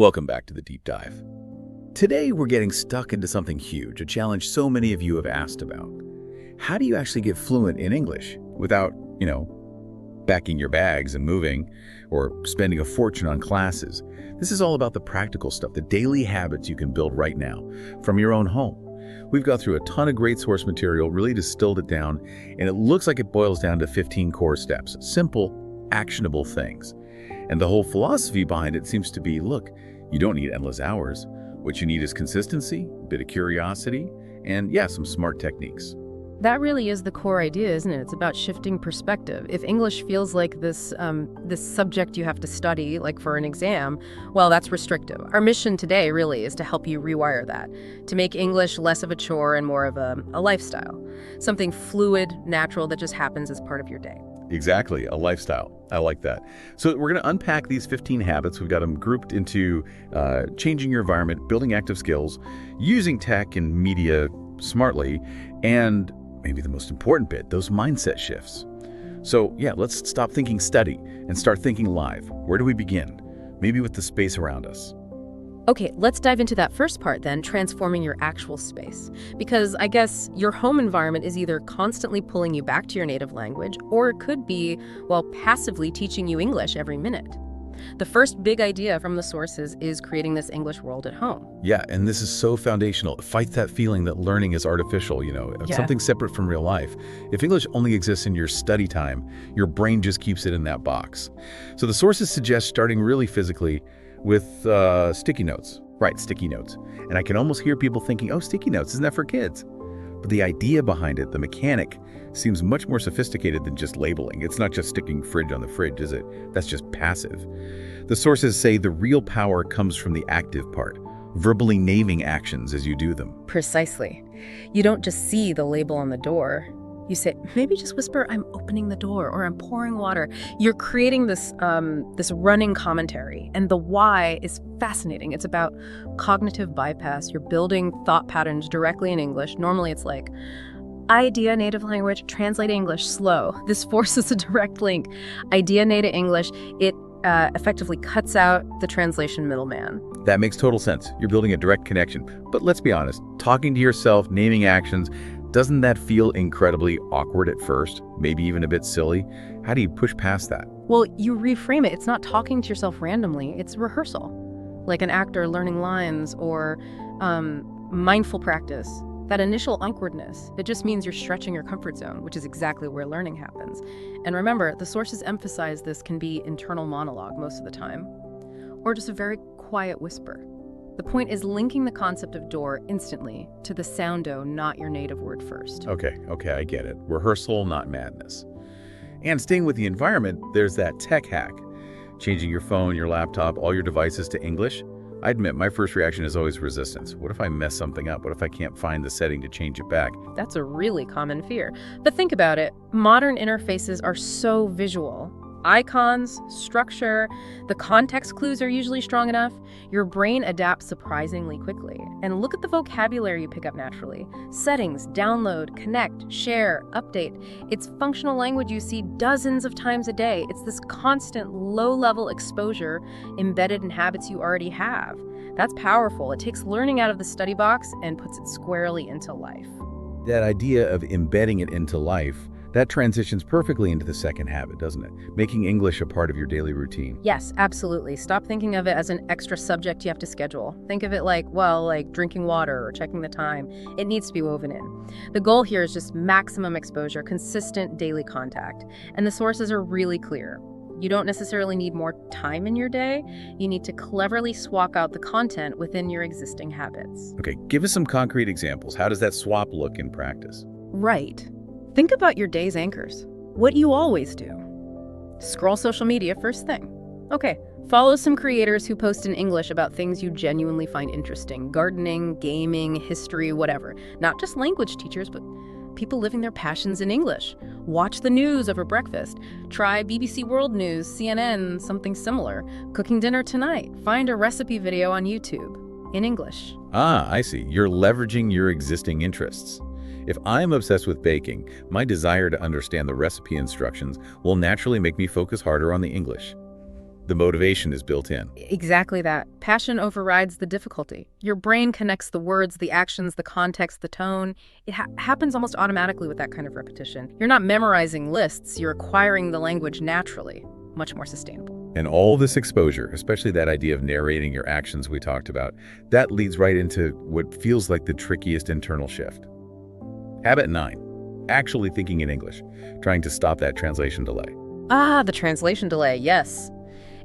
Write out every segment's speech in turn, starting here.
Welcome back to the deep dive. Today we're getting stuck into something huge, a challenge so many of you have asked about. How do you actually get fluent in English without, packing your bags and moving or spending a fortune on classes? This is all about the practical stuff, the daily habits you can build right now from your own home. We've got through a ton of great source material, really distilled it down, and it looks like it boils down to 15 core steps, simple, actionable things. And the whole philosophy behind it seems to be, look, you don't need endless hours. What you need is consistency, a bit of curiosity, and some smart techniques. That really is the core idea, isn't it? It's about shifting perspective. If English feels like this subject you have to study, like for an exam, well, that's restrictive. Our mission today really is to help you rewire that, to make English less of a chore and more of a lifestyle, something fluid, natural that just happens as part of your day. Exactly, a lifestyle. I like that. So we're going to unpack these 15 habits. We've got them grouped into changing your environment, building active skills, using tech and media smartly, and maybe the most important bit, those mindset shifts. So let's stop thinking study and start thinking live. Where do we begin? Maybe with the space around us. Okay, let's dive into that first part then, transforming your actual space. Because I guess your home environment is either constantly pulling you back to your native language, or it could be, passively teaching you English every minute. The first big idea from the sources is creating this English world at home. Yeah, and this is so foundational. It fights that feeling that learning is artificial, something separate from real life. If English only exists in your study time, your brain just keeps it in that box. So the sources suggest starting really physically with sticky notes. Right, sticky notes. And I can almost hear people thinking, oh, sticky notes, isn't that for kids? But the idea behind it, the mechanic, seems much more sophisticated than just labeling. It's not just sticking fridge on the fridge, is it? That's just passive. The sources say the real power comes from the active part, verbally naming actions as you do them. Precisely. You don't just see the label on the door. You say, maybe just whisper, I'm opening the door, or I'm pouring water. You're creating this running commentary. And the why is fascinating. It's about cognitive bypass. You're building thought patterns directly in English. Normally it's like, idea native language, translate English, slow. This forces a direct link. Idea native English, it effectively cuts out the translation middleman. That makes total sense. You're building a direct connection. But let's be honest, talking to yourself, naming actions, doesn't that feel incredibly awkward at first? Maybe even a bit silly? How do you push past that? Well, you reframe it. It's not talking to yourself randomly. It's rehearsal, like an actor learning lines or mindful practice. That initial awkwardness, it just means you're stretching your comfort zone, which is exactly where learning happens. And remember, the sources emphasize this can be internal monologue most of the time, or just a very quiet whisper. The point is linking the concept of door instantly to the soundo, not your native word first. Okay, I get it. Rehearsal, not madness. And staying with the environment, there's that tech hack. Changing your phone, your laptop, all your devices to English. I admit, my first reaction is always resistance. What if I mess something up? What if I can't find the setting to change it back? That's a really common fear. But think about it. Modern interfaces are so visual. Icons, structure, the context clues are usually strong enough. Your brain adapts surprisingly quickly. And look at the vocabulary you pick up naturally. Settings, download, connect, share, update. It's functional language you see dozens of times a day. It's this constant low-level exposure embedded in habits you already have. That's powerful. It takes learning out of the study box and puts it squarely into life. That idea of embedding it into life, that transitions perfectly into the second habit, doesn't it? Making English a part of your daily routine. Yes, absolutely. Stop thinking of it as an extra subject you have to schedule. Think of it like drinking water or checking the time. It needs to be woven in. The goal here is just maximum exposure, consistent daily contact. And the sources are really clear. You don't necessarily need more time in your day. You need to cleverly swap out the content within your existing habits. Okay, give us some concrete examples. How does that swap look in practice? Right. Think about your day's anchors. What you always do. Scroll social media first thing. Okay, follow some creators who post in English about things you genuinely find interesting. Gardening, gaming, history, whatever. Not just language teachers, but people living their passions in English. Watch the news over breakfast. Try BBC World News, CNN, something similar. Cooking dinner tonight. Find a recipe video on YouTube in English. Ah, I see. You're leveraging your existing interests. If I'm obsessed with baking, my desire to understand the recipe instructions will naturally make me focus harder on the English. The motivation is built in. Exactly that. Passion overrides the difficulty. Your brain connects the words, the actions, the context, the tone. It happens almost automatically with that kind of repetition. You're not memorizing lists, you're acquiring the language naturally. Much more sustainable. And all this exposure, especially that idea of narrating your actions we talked about, that leads right into what feels like the trickiest internal shift. Habit 9, actually thinking in English, trying to stop that translation delay. The translation delay, yes.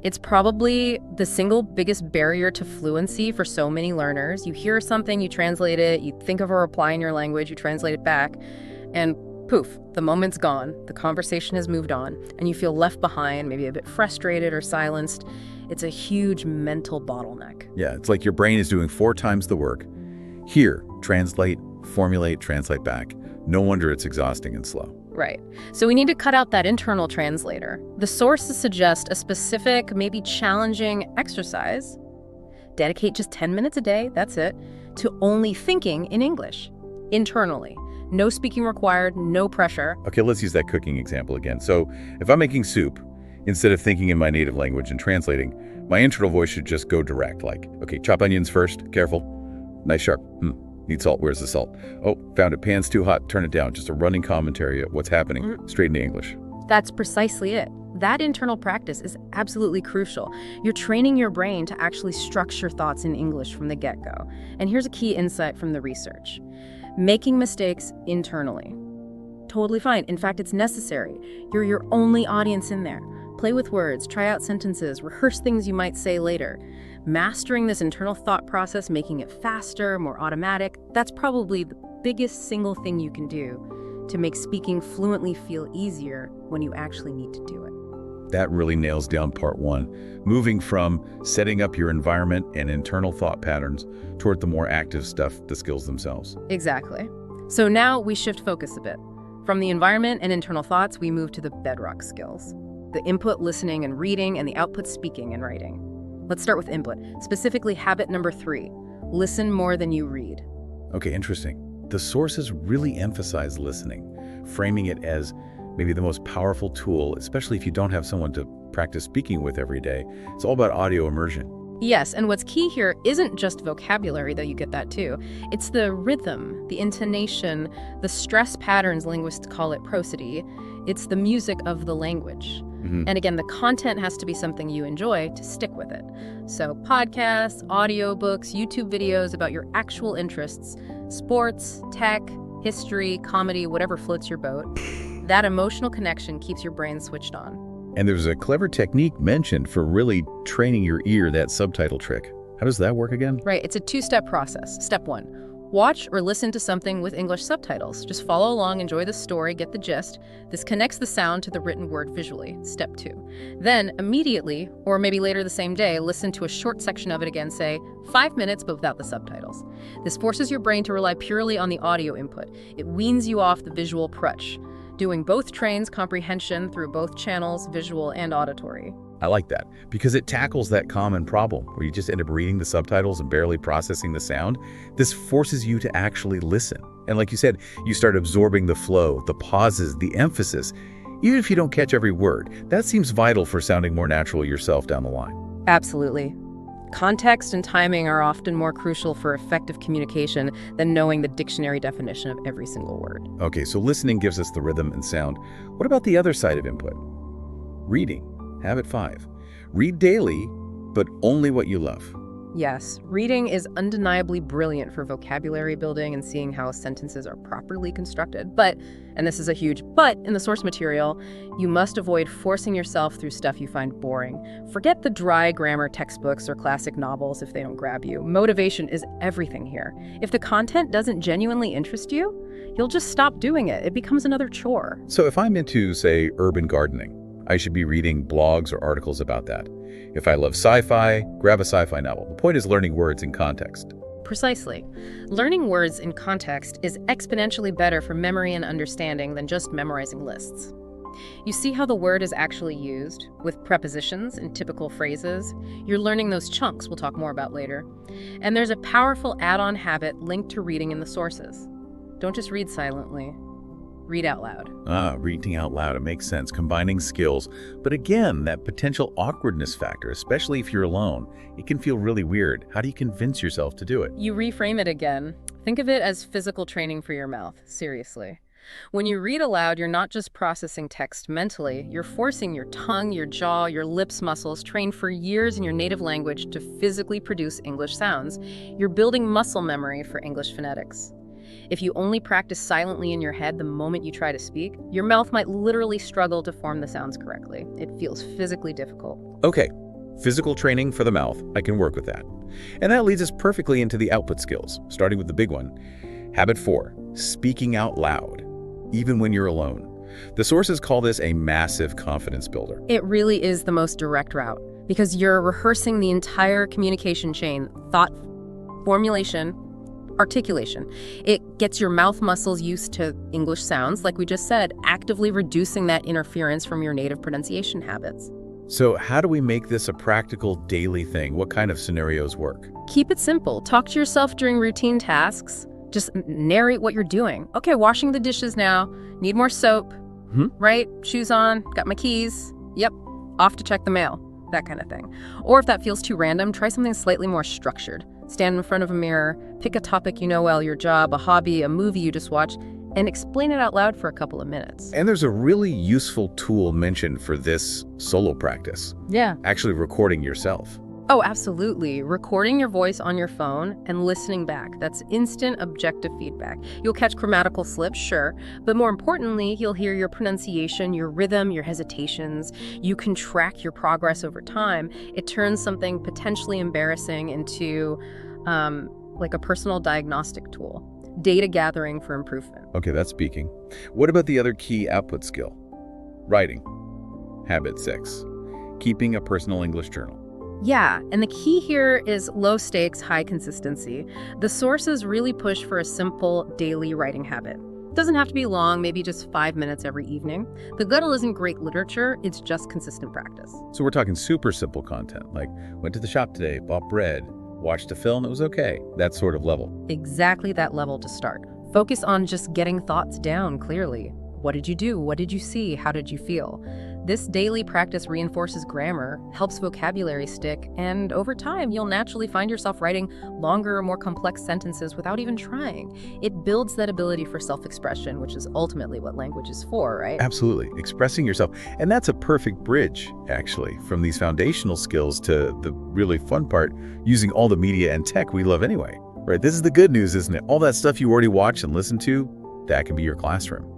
It's probably the single biggest barrier to fluency for so many learners. You hear something, you translate it, you think of a reply in your language, you translate it back, and poof, the moment's gone, the conversation has moved on, and you feel left behind, maybe a bit frustrated or silenced. It's a huge mental bottleneck. Yeah, it's like your brain is doing 4 times the work. Here, translate, formulate, translate back. No wonder it's exhausting and slow. Right. So we need to cut out that internal translator. The sources suggest a specific, maybe challenging exercise. Dedicate just 10 minutes a day, that's it, to only thinking in English, internally. No speaking required, no pressure. Okay, let's use that cooking example again. So if I'm making soup, instead of thinking in my native language and translating, my internal voice should just go direct, like, okay, chop onions first, careful, nice sharp, need salt, where's the salt? Oh, found it, pan's too hot, turn it down. Just a running commentary of what's happening, straight into English. That's precisely it. That internal practice is absolutely crucial. You're training your brain to actually structure thoughts in English from the get-go. And here's a key insight from the research. Making mistakes internally. Totally fine. In fact, it's necessary. You're your only audience in there. Play with words, try out sentences, rehearse things you might say later. Mastering this internal thought process, making it faster, more automatic, that's probably the biggest single thing you can do to make speaking fluently feel easier when you actually need to do it. That really nails down part 1, moving from setting up your environment and internal thought patterns toward the more active stuff, the skills themselves. Exactly. So now we shift focus a bit. From the environment and internal thoughts, we move to the bedrock skills. The input, listening and reading, and the output, speaking and writing. Let's start with input, specifically habit number 3, listen more than you read. Okay, interesting. The sources really emphasize listening, framing it as maybe the most powerful tool, especially if you don't have someone to practice speaking with every day. It's all about audio immersion. Yes, and what's key here isn't just vocabulary, though you get that too. It's the rhythm, the intonation, the stress patterns, linguists call it prosody. It's the music of the language. And again, the content has to be something you enjoy to stick with it. So podcasts, audiobooks, YouTube videos about your actual interests, sports, tech, history, comedy, whatever floats your boat. That emotional connection keeps your brain switched on. And there's a clever technique mentioned for really training your ear, that subtitle trick. How does that work again? Right, it's a 2-step process. Step 1. Watch or listen to something with English subtitles. Just follow along, enjoy the story, get the gist. This connects the sound to the written word visually. Step 2. Then, immediately, or maybe later the same day, listen to a short section of it again, say 5 minutes but without the subtitles. This forces your brain to rely purely on the audio input. It weans you off the visual crutch. Doing both trains comprehension through both channels, visual and auditory. I like that because it tackles that common problem where you just end up reading the subtitles and barely processing the sound. This forces you to actually listen. And like you said, you start absorbing the flow, the pauses, the emphasis. Even if you don't catch every word, that seems vital for sounding more natural yourself down the line. Absolutely. Context and timing are often more crucial for effective communication than knowing the dictionary definition of every single word. Okay, so listening gives us the rhythm and sound. What about the other side of input? Reading. Habit 5. Read daily, but only what you love. Yes, reading is undeniably brilliant for vocabulary building and seeing how sentences are properly constructed. But, and this is a huge but in the source material, you must avoid forcing yourself through stuff you find boring. Forget the dry grammar textbooks or classic novels if they don't grab you. Motivation is everything here. If the content doesn't genuinely interest you, you'll just stop doing it. It becomes another chore. So if I'm into, say, urban gardening, I should be reading blogs or articles about that. If I love sci-fi, grab a sci-fi novel. The point is learning words in context. Precisely. Learning words in context is exponentially better for memory and understanding than just memorizing lists. You see how the word is actually used, with prepositions and typical phrases? You're learning those chunks we'll talk more about later. And there's a powerful add-on habit linked to reading in the sources. Don't just read silently. Read out loud. Reading out loud, it makes sense, combining skills. But again, that potential awkwardness factor, especially if you're alone, it can feel really weird. How do you convince yourself to do it? You reframe it again. Think of it as physical training for your mouth, seriously. When you read aloud, you're not just processing text mentally, you're forcing your tongue, your jaw, your lips muscles trained for years in your native language to physically produce English sounds. You're building muscle memory for English phonetics. If you only practice silently in your head the moment you try to speak, your mouth might literally struggle to form the sounds correctly. It feels physically difficult. Okay, physical training for the mouth, I can work with that. And that leads us perfectly into the output skills, starting with the big one. Habit 4, speaking out loud, even when you're alone. The sources call this a massive confidence builder. It really is the most direct route because you're rehearsing the entire communication chain, thought, formulation, articulation. It gets your mouth muscles used to English sounds, like we just said, actively reducing that interference from your native pronunciation habits. So how do we make this a practical daily thing? What kind of scenarios work? Keep it simple. Talk to yourself during routine tasks. Just narrate what you're doing. Okay, washing the dishes now. Need more soap. Right? Shoes on. Got my keys. Yep. Off to check the mail. That kind of thing. Or if that feels too random, try something slightly more structured. Stand in front of a mirror, pick a topic you know well, your job, a hobby, a movie you just watched, and explain it out loud for a couple of minutes. And there's a really useful tool mentioned for this solo practice. Yeah. Actually recording yourself. Oh, absolutely. Recording your voice on your phone and listening back. That's instant objective feedback. You'll catch grammatical slips, sure, but more importantly, you'll hear your pronunciation, your rhythm, your hesitations. You can track your progress over time. It turns something potentially embarrassing into like a personal diagnostic tool. Data gathering for improvement. Okay, that's speaking. What about the other key output skill? Writing. Habit 6. Keeping a personal English journal. Yeah, and the key here is low stakes, high consistency. The sources really push for a simple daily writing habit. It doesn't have to be long, maybe just 5 minutes every evening. The goal isn't great literature, it's just consistent practice. So we're talking super simple content, like went to the shop today, bought bread, watched a film, it was okay. That sort of level. Exactly that level to start. Focus on just getting thoughts down clearly. What did you do? What did you see? How did you feel? This daily practice reinforces grammar, helps vocabulary stick, and over time, you'll naturally find yourself writing longer or more complex sentences without even trying. It builds that ability for self-expression, which is ultimately what language is for, right? Absolutely. Expressing yourself. And that's a perfect bridge, actually, from these foundational skills to the really fun part, using all the media and tech we love anyway. Right? This is the good news, isn't it? All that stuff you already watch and listen to, that can be your classroom.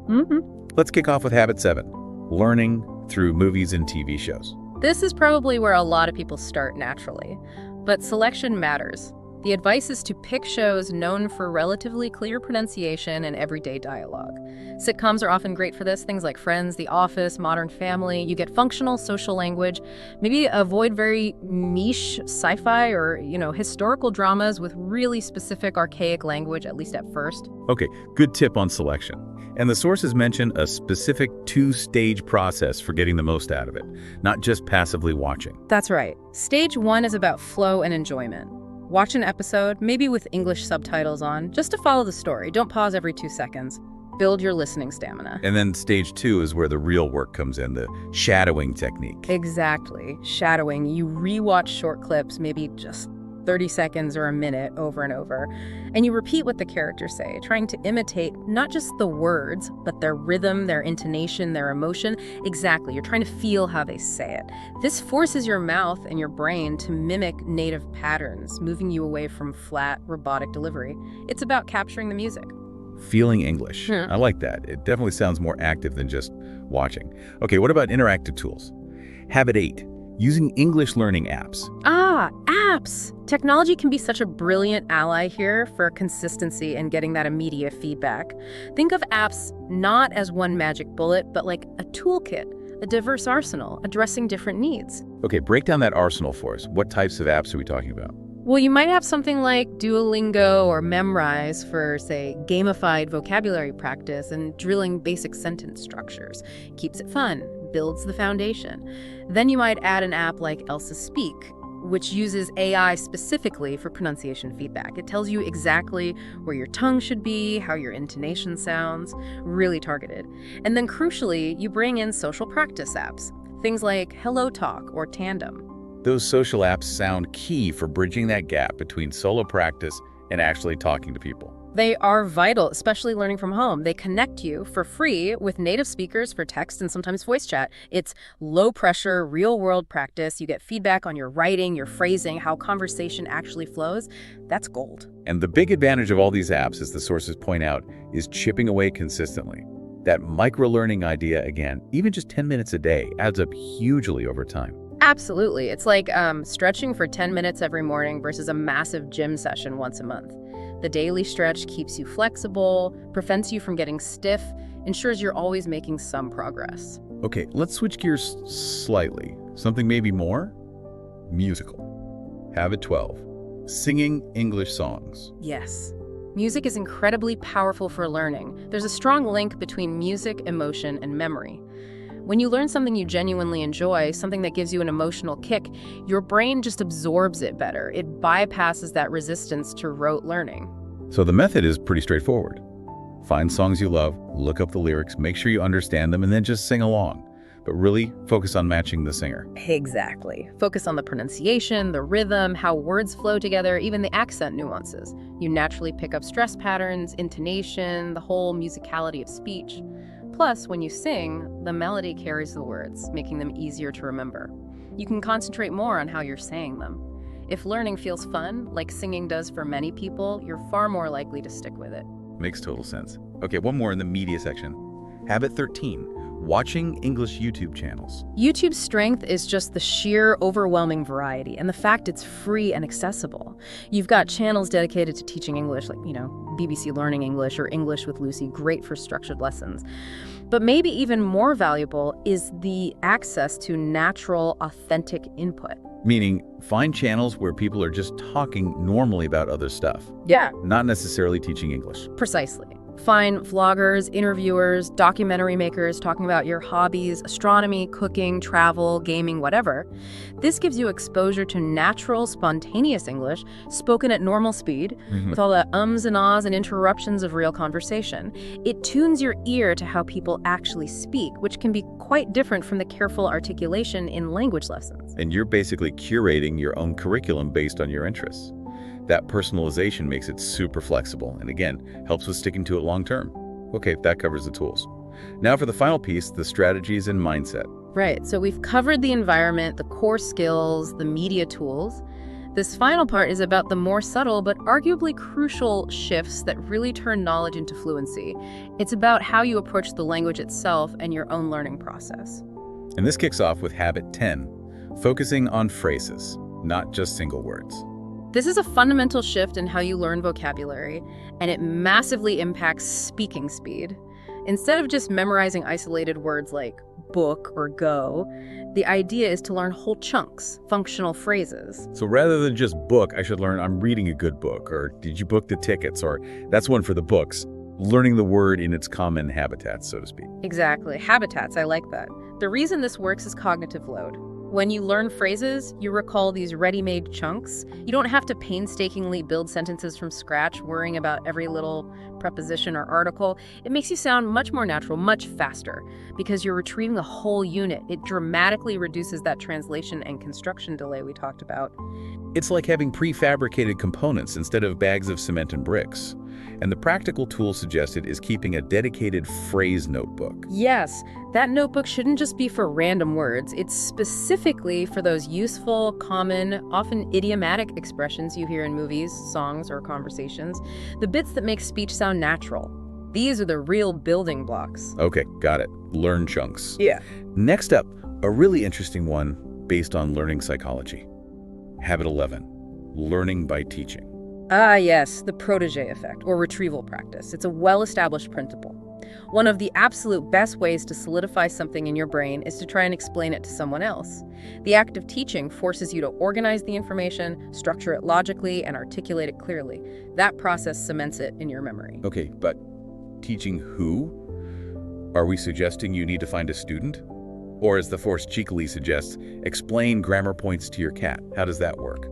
Let's kick off with habit 7, learning through movies and TV shows. This is probably where a lot of people start naturally, but selection matters. The advice is to pick shows known for relatively clear pronunciation and everyday dialogue. Sitcoms are often great for this, things like Friends, The Office, Modern Family. You get functional social language. Maybe avoid very niche sci-fi or, historical dramas with really specific archaic language, at least at first. Okay, good tip on selection. And the sources mention a specific 2-stage process for getting the most out of it, not just passively watching. That's right. Stage 1 is about flow and enjoyment. Watch an episode, maybe with English subtitles on, just to follow the story. Don't pause every 2 seconds. Build your listening stamina. And then stage 2 is where the real work comes in, the shadowing technique. Exactly. Shadowing. You rewatch short clips, maybe just 30 seconds or a minute over and over, and you repeat what the characters say, trying to imitate not just the words, but their rhythm, their intonation, their emotion. Exactly. You're trying to feel how they say it. This forces your mouth and your brain to mimic native patterns, moving you away from flat, robotic delivery. It's about capturing the music. Feeling English. I like that. It definitely sounds more active than just watching. Okay, what about interactive tools? Habit 8. Using English learning apps. Apps! Technology can be such a brilliant ally here for consistency and getting that immediate feedback. Think of apps not as one magic bullet, but like a toolkit, a diverse arsenal, addressing different needs. Okay, break down that arsenal for us. What types of apps are we talking about? Well, you might have something like Duolingo or Memrise for, say, gamified vocabulary practice and drilling basic sentence structures. Keeps it fun, builds the foundation. Then you might add an app like IELTS Speak, which uses AI specifically for pronunciation feedback. It tells you exactly where your tongue should be, how your intonation sounds, really targeted. And then crucially, you bring in social practice apps, things like Hello Talk or Tandem. Those social apps sound key for bridging that gap between solo practice and actually talking to people. They are vital, especially learning from home. They connect you for free with native speakers for text and sometimes voice chat. It's low-pressure, real-world practice. You get feedback on your writing, your phrasing, how conversation actually flows. That's gold. And the big advantage of all these apps, as the sources point out, is chipping away consistently. That micro-learning idea, again, even just 10 minutes a day, adds up hugely over time. Absolutely. It's like stretching for 10 minutes every morning versus a massive gym session once a month. The daily stretch keeps you flexible, prevents you from getting stiff, ensures you're always making some progress. Okay, let's switch gears slightly. Something maybe more musical. Habit 12, singing English songs. Yes. Music is incredibly powerful for learning. There's a strong link between music, emotion, and memory. When you learn something you genuinely enjoy, something that gives you an emotional kick, your brain just absorbs it better. It bypasses that resistance to rote learning. So the method is pretty straightforward. Find songs you love, look up the lyrics, make sure you understand them, and then just sing along. But really focus on matching the singer. Exactly. Focus on the pronunciation, the rhythm, how words flow together, even the accent nuances. You naturally pick up stress patterns, intonation, the whole musicality of speech. Plus, when you sing, the melody carries the words, making them easier to remember. You can concentrate more on how you're saying them. If learning feels fun, like singing does for many people, you're far more likely to stick with it. Makes total sense. Okay, one more in the media section. Habit 13, watching English YouTube channels. YouTube's strength is just the sheer overwhelming variety and the fact it's free and accessible. You've got channels dedicated to teaching English, like, BBC Learning English or English with Lucy, great for structured lessons. But maybe even more valuable is the access to natural, authentic input. Meaning, find channels where people are just talking normally about other stuff. Yeah. Not necessarily teaching English. Precisely. Find vloggers, interviewers, documentary makers talking about your hobbies, astronomy, cooking, travel, gaming, whatever. This gives you exposure to natural, spontaneous English spoken at normal speed, with all the ums and ahs and interruptions of real conversation. It tunes your ear to how people actually speak, which can be quite different from the careful articulation in language lessons. And you're basically curating your own curriculum based on your interests. That personalization makes it super flexible and, again, helps with sticking to it long term. Okay, that covers the tools. Now for the final piece, the strategies and mindset. Right, so we've covered the environment, the core skills, the media tools. This final part is about the more subtle but arguably crucial shifts that really turn knowledge into fluency. It's about how you approach the language itself and your own learning process. And this kicks off with habit 10, focusing on phrases, not just single words. This is a fundamental shift in how you learn vocabulary, and it massively impacts speaking speed. Instead of just memorizing isolated words like book or go, the idea is to learn whole chunks, functional phrases. So rather than just book, I should learn I'm reading a good book, or did you book the tickets, or that's one for the books. Learning the word in its common habitats, so to speak. Exactly. Habitats, I like that. The reason this works is cognitive load. When you learn phrases, you recall these ready-made chunks. You don't have to painstakingly build sentences from scratch, worrying about every little preposition or article. It makes you sound much more natural, much faster, because you're retrieving a whole unit. It dramatically reduces that translation and construction delay we talked about. It's like having prefabricated components instead of bags of cement and bricks. And the practical tool suggested is keeping a dedicated phrase notebook. Yes, that notebook shouldn't just be for random words. It's specifically for those useful, common, often idiomatic expressions you hear in movies, songs, or conversations. The bits that make speech sound natural. These are the real building blocks. Okay, got it. Learn chunks. Yeah. Next up, a really interesting one based on learning psychology. Habit 11, learning by teaching. Ah, yes, the protege effect, or retrieval practice. It's a well-established principle. One of the absolute best ways to solidify something in your brain is to try and explain it to someone else. The act of teaching forces you to organize the information, structure it logically, and articulate it clearly. That process cements it in your memory. Okay, but teaching who? Are we suggesting you need to find a student? Or as the force cheekily suggests, explain grammar points to your cat. How does that work?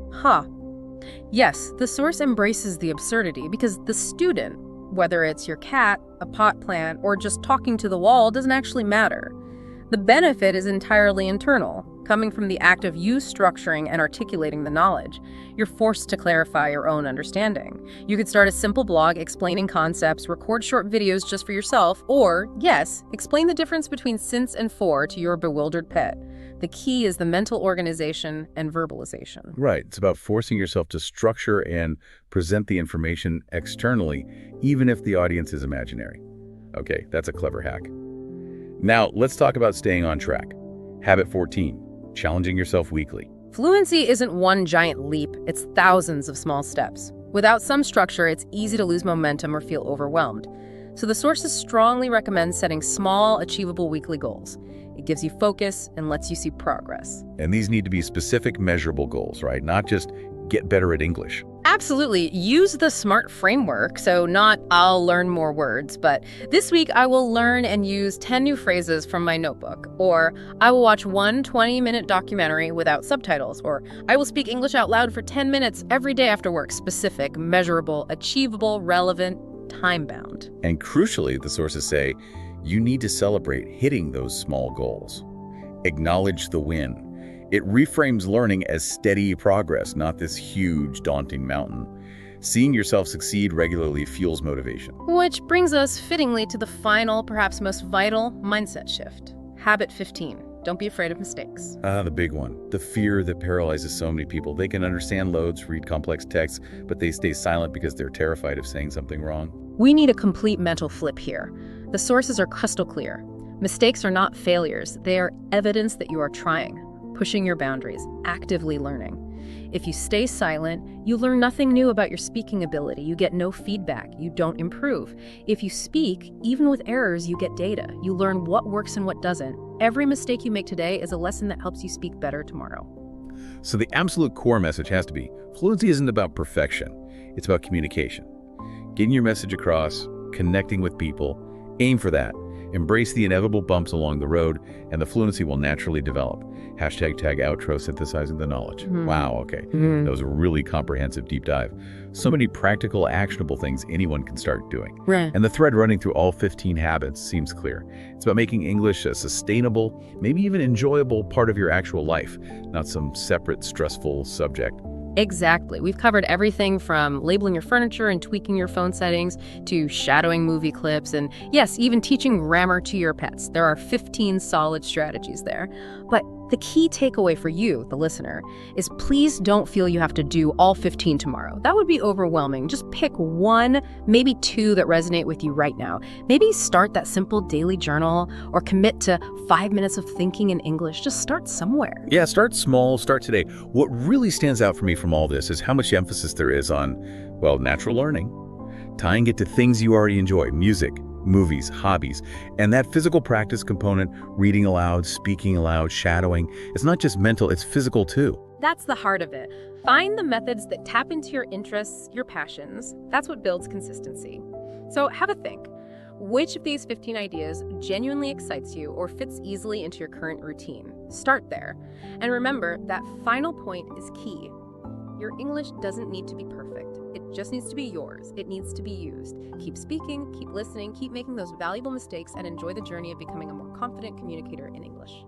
Yes, the source embraces the absurdity because the student, whether it's your cat, a pot plant, or just talking to the wall, doesn't actually matter. The benefit is entirely internal, coming from the act of you structuring and articulating the knowledge. You're forced to clarify your own understanding. You could start a simple blog explaining concepts, record short videos just for yourself, or, yes, explain the difference between since and for to your bewildered pet. The key is the mental organization and verbalization. Right. It's about forcing yourself to structure and present the information externally, even if the audience is imaginary. Okay, that's a clever hack. Now, let's talk about staying on track. Habit 14, challenging yourself weekly. Fluency isn't one giant leap, it's thousands of small steps. Without some structure, it's easy to lose momentum or feel overwhelmed. So the sources strongly recommend setting small, achievable weekly goals. It gives you focus and lets you see progress. And these need to be specific, measurable goals, right? Not just get better at English. Absolutely. Use the SMART framework. So not I'll learn more words, but this week I will learn and use 10 new phrases from my notebook. Or I will watch one 20-minute documentary without subtitles. Or I will speak English out loud for 10 minutes every day after work. Specific, measurable, achievable, relevant, time-bound. And crucially, the sources say, you need to celebrate hitting those small goals. Acknowledge the win. It reframes learning as steady progress, not this huge, daunting mountain. Seeing yourself succeed regularly fuels motivation. Which brings us fittingly to the final, perhaps most vital, mindset shift. Habit 15. Don't be afraid of mistakes. The big one. The fear that paralyzes so many people. They can understand loads, read complex texts, but they stay silent because they're terrified of saying something wrong. We need a complete mental flip here. The sources are crystal clear. Mistakes are not failures. They are evidence that you are trying, pushing your boundaries, actively learning. If you stay silent, you learn nothing new about your speaking ability. You get no feedback. You don't improve. If you speak, even with errors, you get data. You learn what works and what doesn't. Every mistake you make today is a lesson that helps you speak better tomorrow. So the absolute core message has to be, fluency isn't about perfection. It's about communication. Getting your message across, connecting with people, aim for that. Embrace the inevitable bumps along the road, and the fluency will naturally develop. Hashtag tag outro, synthesizing the knowledge. Wow, okay. That was a really comprehensive deep dive. So many practical, actionable things anyone can start doing. Right. And the thread running through all 15 habits seems clear. It's about making English a sustainable, maybe even enjoyable part of your actual life, not some separate, stressful subject. Exactly. We've covered everything from labeling your furniture and tweaking your phone settings to shadowing movie clips and, yes, even teaching grammar to your pets. There are 15 solid strategies there. But the key takeaway for you, the listener, is please don't feel you have to do all 15 tomorrow. That would be overwhelming. Just pick one, maybe two that resonate with you right now. Maybe start that simple daily journal or commit to 5 minutes of thinking in English. Just start somewhere. Yeah, start small, start today. What really stands out for me from all this is how much emphasis there is on, well, natural learning, tying it to things you already enjoy, music, movies, hobbies, and that physical practice component, reading aloud, speaking aloud, shadowing. It's not just mental, it's physical too. That's the heart of it. Find the methods that tap into your interests, your passions. That's what builds consistency. So have a think. Which of these 15 ideas genuinely excites you or fits easily into your current routine? Start there. And remember, that final point is key. Your English doesn't need to be perfect. It just needs to be yours. It needs to be used. Keep speaking, keep listening, keep making those valuable mistakes, and enjoy the journey of becoming a more confident communicator in English.